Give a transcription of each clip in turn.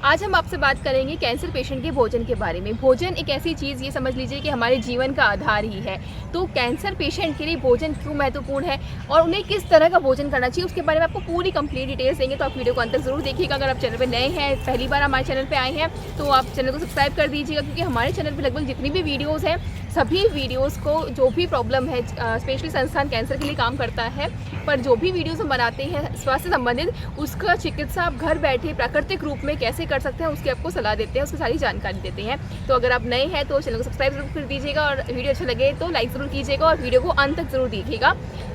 आज हम आपसे बात करेंगे कैंसर पेशेंट के भोजन के बारे में। भोजन एक ऐसी चीज़, ये समझ लीजिए कि हमारे जीवन का आधार ही है। तो कैंसर पेशेंट के लिए भोजन क्यों महत्वपूर्ण है और उन्हें किस तरह का भोजन करना चाहिए, उसके बारे में आपको पूरी कंप्लीट डिटेल्स देंगे। तो आप वीडियो को अंत तक जरूर देखिएगा। अगर आप चैनल पर नए हैं, पहली बार हमारे चैनल पर आए हैं, तो आप चैनल को सब्सक्राइब कर दीजिएगा, क्योंकि हमारे चैनल पर लगभग जितनी भी वीडियोज़ हैं, सभी वीडियोज़ को जो भी प्रॉब्लम है, स्पेशली संस्थान कैंसर के लिए काम करता है, पर जो भी वीडियोज़ हम बनाते हैं स्वास्थ्य संबंधित, उसका चिकित्सा आप घर बैठे प्राकृतिक रूप में कैसे कर सकते हैं उसकी आपको सलाह देते हैं, उसकी सारी जानकारी देते हैं। तो अगर आप नए हैं तो चैनल को सब्सक्राइब जरूर कर दीजिएगा और वीडियो अच्छा लगे तो लाइक ज़रूर कीजिएगा और वीडियो को अंत तक जरूर देखिएगा।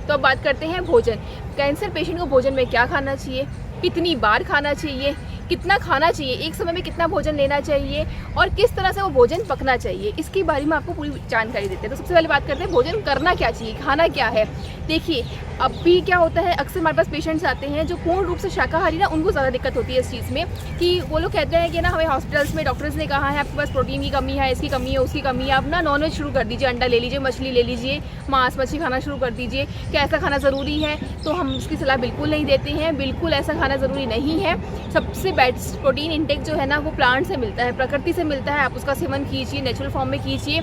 तो अब बात करते हैं भोजन। कैंसर पेशेंट को भोजन में क्या खाना चाहिए, कितनी बार खाना चाहिए, कितना खाना चाहिए, एक समय में कितना भोजन लेना चाहिए और किस तरह से वो भोजन पकना चाहिए, इसके बारे में आपको पूरी जानकारी देते हैं। तो सबसे पहले बात करते हैं भोजन करना क्या चाहिए, खाना क्या है। देखिए, अब भी क्या होता है, अक्सर हमारे पास पेशेंट्स आते हैं जो पूर्ण रूप से शाकाहारी ना, उनको ज़्यादा दिक्कत होती है इस चीज़ में कि वो लोग कहते हैं कि ना, हमें हॉस्पिटल्स में डॉक्टर्स ने कहा है आपके पास प्रोटीन की कमी है, इसकी कमी है, उसकी कमी है, आप ना नॉनवेज शुरू कर दीजिए, अंडा ले लीजिए, मछली ले लीजिए, मांस मछली खाना शुरू कर दीजिए। क्या ऐसा खाना ज़रूरी है? तो हम उसकी सलाह बिल्कुल नहीं देते हैं। बिल्कुल ऐसा खाना ज़रूरी नहीं है। सबसे बेस्ट प्रोटीन इंटेक जो है ना, वो प्लांट से मिलता है, प्रकृति से मिलता है। आप उसका सेवन कीजिए, नेचुरल फॉर्म में कीजिए।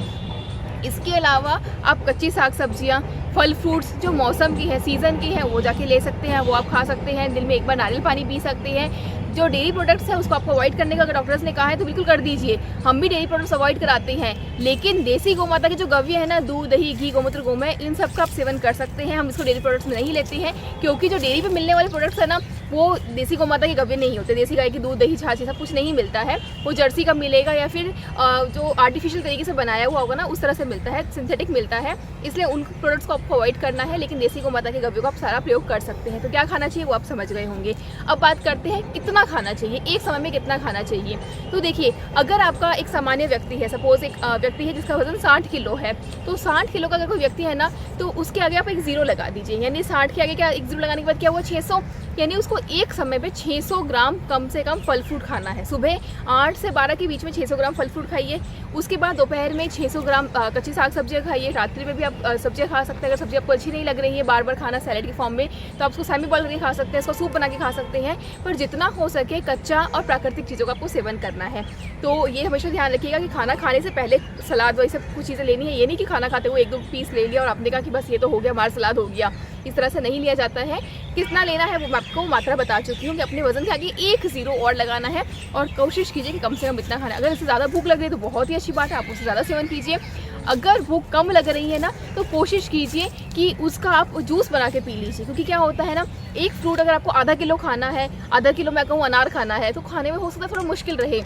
इसके अलावा आप कच्ची साग सब्जियां, फल फ्रूट्स जो मौसम की है, सीज़न की है, वो जाके ले सकते हैं, वो आप खा सकते हैं। दिन में एक बार नारियल पानी पी सकते हैं। जो डेयरी प्रोडक्ट्स है उसको आपको अवॉइड करने का अगर डॉक्टर्स ने कहा है तो बिल्कुल कर दीजिए। हम भी डेयरी प्रोडक्ट्स अवॉइड कराते हैं, लेकिन देसी गौ माता के जो गव्य है ना, दूध, दही, घी, गोमूत्र, गोमय, इन सब का आप सेवन कर सकते हैं। हम इसको डेयरी प्रोडक्ट्स में नहीं लेते हैं, क्योंकि जो डेयरी पे मिलने वाले प्रोडक्ट्स है ना, वो देसी गौ माता के गव्य नहीं होते। देसी गाय की दूध, दही, छाछ सब कुछ नहीं मिलता है। वो जर्सी का मिलेगा या फिर जो आर्टिफिशियल तरीके से बनाया हुआ होगा ना, उस तरह से मिलता है, सिंथेटिक मिलता है। इसलिए उन प्रोडक्ट्स को आपको अवॉइड करना है, लेकिन देसी गौ माता के गव्य को आप सारा प्रयोग कर सकते हैं। तो क्या खाना चाहिए वो आप समझ गए होंगे। अब बात करते हैं कितना खाना चाहिए, एक समय में कितना खाना चाहिए। तो देखिए, अगर आपका एक सामान्य व्यक्ति है, सपोज एक व्यक्ति है जिसका वजन 60 किलो है, तो 60 किलो का अगर कोई व्यक्ति है ना, तो उसके आगे आप एक जीरो लगा दीजिए। यानी 60 के आगे क्या, एक जीरो लगाने के बाद क्या हुआ, 600। यानी उसको एक समय पे 600 ग्राम कम से कम फल फ्रूट खाना है। सुबह 8 से 12 के बीच में 600 ग्राम फल फ्रूट खाइए। उसके बाद दोपहर में 600 ग्राम कच्ची साग सब्जियां खाइए। रात्रि में भी आप सब्जियां खा सकते हैं। अगर सब्जी आपको अच्छी नहीं लग रही है बार बार खाना सैलेड के फॉर्म में, तो आप उसको सेमी बॉइल करके खा सकते हैं, इसको सूप बना के खा सकते हैं। पर जितना हो सके कच्चा और प्राकृतिक चीज़ों का आपको सेवन करना है। तो ये हमेशा ध्यान रखिएगा कि खाना खाने से पहले सलाद वही सब कुछ चीज़ें लेनी है। ये नहीं कि खाना खाते हुए 1-2 पीस ले लिया और आपने कहा कि बस ये तो हो गया, हमारा सलाद हो गया। इस तरह से नहीं लिया जाता है। कितना लेना है वो मैं आपको मात्रा बता चुकी हूँ कि अपने वजन के आगे एक जीरो और लगाना है और कोशिश कीजिए कि कम से कम इतना खाना है। अगर इससे ज़्यादा भूख लग रही है तो बहुत ही अच्छी बात है, आप उससे ज़्यादा सेवन कीजिए। अगर भूख कम लग रही है ना, तो कोशिश कीजिए कि उसका आप जूस बना के पी लीजिए। क्योंकि क्या होता है ना, एक फ्रूट अगर आपको आधा किलो खाना है, आधा किलो मैं कहूँ अनार खाना है, तो खाने में हो सकता है थोड़ा मुश्किल रहे।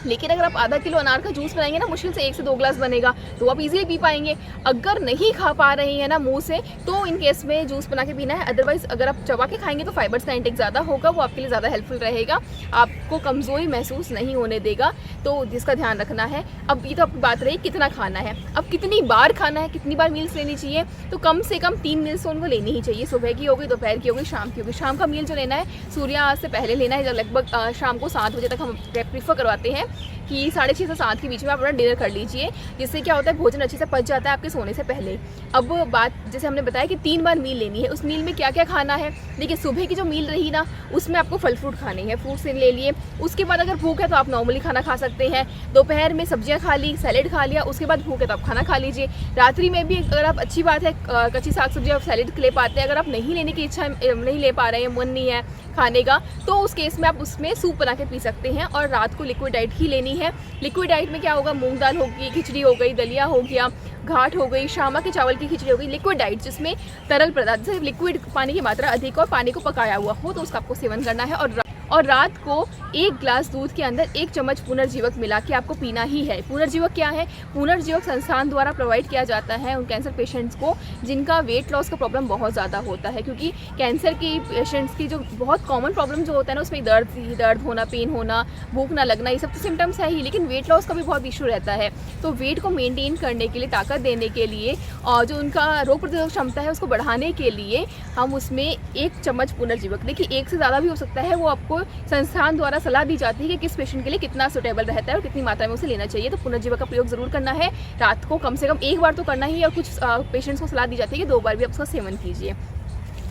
लेकिन अगर आप आधा किलो अनार का जूस बनाएंगे ना, मुश्किल से 1 से 2 ग्लास बनेगा, तो आप इजीली पी पाएंगे। अगर नहीं खा पा रहे हैं ना मुंह से, तो इन केस में जूस बना के पीना है। अदरवाइज अगर आप चबा के खाएंगे तो फाइबर्स का इंटेक ज़्यादा होगा, वो आपके लिए ज़्यादा हेल्पफुल रहेगा, आपको कमज़ोरी महसूस नहीं होने देगा। तो जिसका ध्यान रखना है। अब ये तो आपकी बात रही कितना खाना है। अब कितनी बार खाना है, कितनी बार मील्स लेनी चाहिए, तो कम से कम 3 मील्स तो उनको लेनी ही चाहिए। सुबह की हो गई, दोपहर की हो गई, शाम की हो गई। शाम का मील जो लेना है सूर्यास्त से पहले लेना है। जब लगभग शाम को 7 बजे तक हम प्रीफर करवाते हैं कि 6:30 से 7 के बीच में आप अपना डिनर कर लीजिए, जिससे क्या होता है भोजन अच्छे से पच जाता है आपके सोने से पहले। अब बात जैसे हमने बताया कि 3 बार मील लेनी है, उस मील में क्या क्या खाना है। देखिए, सुबह की जो मील रही ना, उसमें आपको फल फ्रूट खाने हैं, फ्रूट्स ले लिए। उसके बाद अगर भूख है तो आप नॉर्मली खाना खा सकते हैं। दोपहर में सब्जियां खा ली, सैलेड खा लिया, उसके बाद भूख है तो आप खाना खा लीजिए। रात्रि में भी अगर आप, अच्छी बात है, कच्ची साग सब्जी आप सैलेड ले पाते हैं। अगर आप नहीं लेने की इच्छा, नहीं ले पा रहे हैं, मन नहीं है खाने का, तो उस केस में आप उसमें सूप बना के पी सकते हैं। और रात को लिक्विड डाइट ही लेनी है। लिक्विड डाइट में क्या होगा, मूंग दाल होगी, खिचड़ी हो गई, दलिया हो गया, घाट हो गई, शामा के चावल की खिचड़ी हो गई। लिक्विड डाइट जिसमें तरल पदार्थ जैसे लिक्विड पानी की मात्रा अधिक और पानी को पकाया हुआ हो, तो उसका आपको सेवन करना है। और रात को 1 ग्लास दूध के अंदर 1 चम्मच पुनर्जीवक मिला के आपको पीना ही है। पुनर्जीवक क्या है? पुनर्जीवक संस्थान द्वारा प्रोवाइड किया जाता है उन कैंसर पेशेंट्स को जिनका वेट लॉस का प्रॉब्लम बहुत ज़्यादा होता है। क्योंकि कैंसर की पेशेंट्स की जो बहुत कॉमन प्रॉब्लम जो होता है ना, उसमें दर्द होना, पेन होना, भूख ना लगना, ये सब तो सिम्टम्स है ही, लेकिन वेट लॉस का भी बहुत इशू रहता है। तो वेट को मेनटेन करने के लिए, ताकत देने के लिए और जो उनका रोग प्रतिरोधक क्षमता है उसको बढ़ाने के लिए हम उसमें 1 चम्मच पुनर्जीवक, देखिए 1 से ज़्यादा भी हो सकता है, वो आपको संस्थान द्वारा सलाह दी जाती है कि किस पेशेंट के लिए कितना सुटेबल रहता है और कितनी मात्रा में उसे लेना चाहिए। तो पुनर्जीवक का प्रयोग जरूर करना है। रात को कम से कम 1 बार तो करना ही है, और कुछ पेशेंट्स को सलाह दी जाती है कि 2 बार भी आप उसका सेवन कीजिए।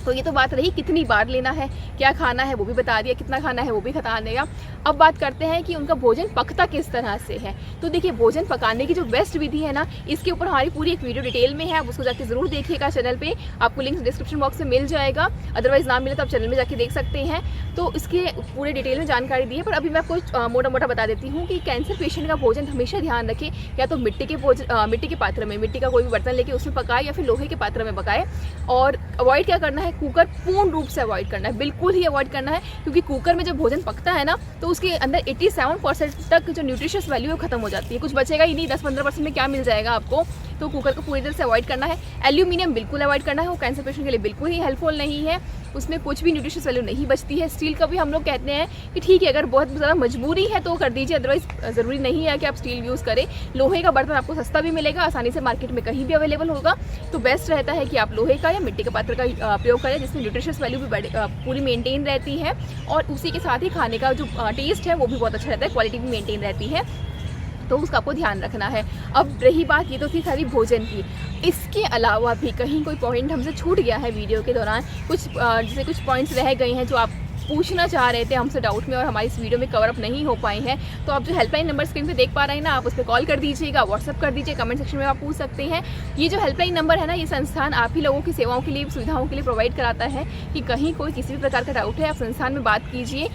तो ये तो बात रही कितनी बार लेना है, क्या खाना है वो भी बता दिया, कितना खाना है वो भी बता देगा। अब बात करते हैं कि उनका भोजन पकता किस तरह से है। तो देखिए, भोजन पकाने की जो बेस्ट विधि है ना, इसके ऊपर हमारी पूरी एक वीडियो डिटेल में है, आप उसको जाके ज़रूर देखिएगा चैनल पे, आपको लिंक डिस्क्रिप्शन बॉक्स में मिल जाएगा, अदरवाइज़ ना मिले तो आप चैनल में जाके देख सकते हैं। तो इसके पूरे डिटेल में जानकारी दी है, पर अभी मैं आपको मोटा मोटा बता देती हूँ कि कैंसर पेशेंट का भोजन हमेशा ध्यान रखें, या तो मिट्टी के पात्र में, मिट्टी का कोई भी बर्तन लेके उसमें पकाए, या फिर लोहे के पात्र में पकाए। और अवॉइड क्या करना है, कुकर पूर्ण रूप से अवॉइड करना है, बिल्कुल ही अवॉइड करना है, क्योंकि कुकर में जब भोजन पकता है ना, तो उसके अंदर 87% तक जो न्यूट्रिशियस वैल्यू है खत्म हो जाती है, कुछ बचेगा ही नहीं, 10-15% में क्या मिल जाएगा आपको। तो कुकर को पूरी तरह से अवॉइड करना है। एल्यूमिनियम बिल्कुल अवॉइड करना है, वो कैंसर पेशेंट के लिए बिल्कुल ही हेल्पफुल नहीं है, उसमें कुछ भी न्यूट्रिशियस वैल्यू नहीं बचती है। स्टील का भी हम लोग कहते हैं कि ठीक है, अगर बहुत ज़्यादा मजबूरी है तो कर दीजिए, अदरवाइज ज़रूरी नहीं है कि आप स्टील यूज़ करें। लोहे का बर्तन आपको सस्ता भी मिलेगा, आसानी से मार्केट में कहीं भी अवेलेबल होगा, तो बेस्ट रहता है कि आप लोहे का या मिट्टी के पात्र का प्रयोग करें, जिसमें न्यूट्रिशियस वैल्यू भी पूरी मेंटेन रहती है, और उसी के साथ ही खाने का जो टेस्ट है वो भी बहुत अच्छा रहता है, क्वालिटी भी मेंटेन रहती है, तो उसका आपको ध्यान रखना है। अब रही बात, ये तो थी सारी भोजन की, इसके अलावा भी कहीं कोई पॉइंट हमसे छूट गया है वीडियो के दौरान, कुछ जैसे कुछ पॉइंट्स रह गए हैं जो आप पूछना चाह रहे थे हमसे डाउट में और हमारी इस वीडियो में कवर अप नहीं हो पाए हैं, तो आप जो हेल्पलाइन नंबर स्क्रीन पे देख पा रहे हैं ना, आप उस पर कॉल कर दीजिएगा, व्हाट्सअप कर दीजिए, कमेंट सेक्शन में आप पूछ सकते हैं। ये जो हेल्पलाइन नंबर है ना, ये संस्थान आप ही लोगों की सेवाओं के लिए, सुविधाओं के लिए प्रोवाइड कराता है कि कहीं कोई किसी भी प्रकार का डाउट है, आप संस्थान में बात कीजिए।